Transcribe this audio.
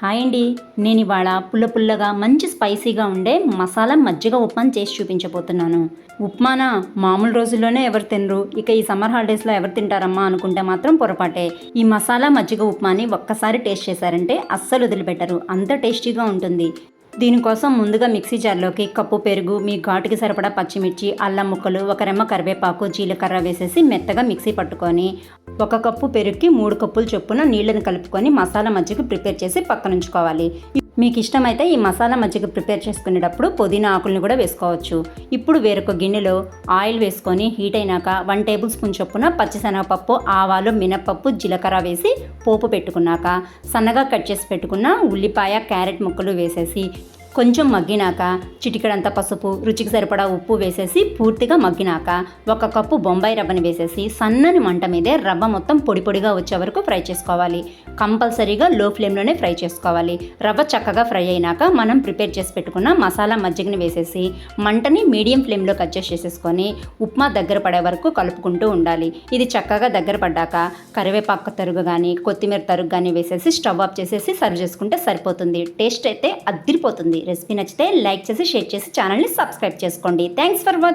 Hi అండి. నేను ఇవాళ పుల్ల పుల్లగా మంచి స్పైసీగా ఉండే మసాలా మజ్జిగ ఉప్మాని చేసి చూపించబోతున్నాను. ఉప్మానా మామూలు రోజుల్లోనే ఎవరు తినరు, ఇక ఈ సమ్మర్ హాలిడేస్లో ఎవరు తింటారమ్మా అనుకుంటే మాత్రం పొరపాటే. ఈ మసాలా మజ్జిగ ఉప్మాని ఒక్కసారి టేస్ట్ చేశారంటే అస్సలు వదిలిపెట్టరు, అంత టేస్టీగా ఉంటుంది. దీనికోసం ముందుగా మిక్సీ జార్లోకి కప్పు పెరుగు, మీ ఘాటుకి సరిపడా పచ్చిమిర్చి, అల్లం ముక్కలు, ఒక రెమ్మ కరివేపాకు, జీలకర్ర వేసేసి మెత్తగా మిక్సీ పట్టుకొని, ఒక కప్పు పెరుగుకి 3 కప్పులు చొప్పున నీళ్ళని కలుపుకొని మసాలా మజ్జిగ ప్రిపేర్ చేసి పక్కనుంచుకోవాలి. మీకు ఇష్టమైతే ఈ మసాలా మజ్జిగ ప్రిపేర్ చేసుకునేటప్పుడు పుదీనా ఆకుల్ని కూడా వేసుకోవచ్చు. ఇప్పుడు వేరొక గిన్నెలో ఆయిల్ వేసుకొని హీట్ అయినాక 1 టేబుల్ స్పూన్ చొప్పున పచ్చిశనగపప్పు, ఆవాలు, మినప్పప్పు, జీలకర్ర వేసి పోపు పెట్టుకున్నాక సన్నగా కట్ చేసి పెట్టుకున్న ఉల్లిపాయ, క్యారెట్ ముక్కలు వేసేసి కొంచెం మగ్గినాక చిటికెడంత పసుపు, రుచికి సరిపడా ఉప్పు వేసేసి పూర్తిగా మగ్గినాక 1 కప్పు బొంబాయి రవ్వని వేసేసి సన్నని మంట మీదే రవ్వ మొత్తం పొడి పొడిగా వచ్చే వరకు ఫ్రై చేసుకోవాలి. కంపల్సరీగా లో ఫ్లేమ్లోనే ఫ్రై చేసుకోవాలి. రవ్వ చక్కగా ఫ్రై అయినాక మనం ప్రిపేర్ చేసి పెట్టుకున్న మసాలా మజ్జిగని వేసేసి మంటని మీడియం ఫ్లేమ్లో అడ్జస్ట్ చేసేసుకొని ఉప్మా దగ్గర పడే వరకు కలుపుకుంటూ ఉండాలి. ఇది చక్కగా దగ్గర పడ్డాక కరివేపాకు తరుగు కానీ, కొత్తిమీర తరుగు కానీ వేసేసి స్టవ్ ఆఫ్ చేసేసి సర్వ్ చేసుకుంటే సరిపోతుంది. టేస్ట్ అయితే అద్దిరిపోతుంది. రెసిపీ నచ్చితే లైక్ చేసి, షేర్ చేసి ఛానల్ని సబ్స్క్రైబ్ చేసుకోండి. Thanks for watching.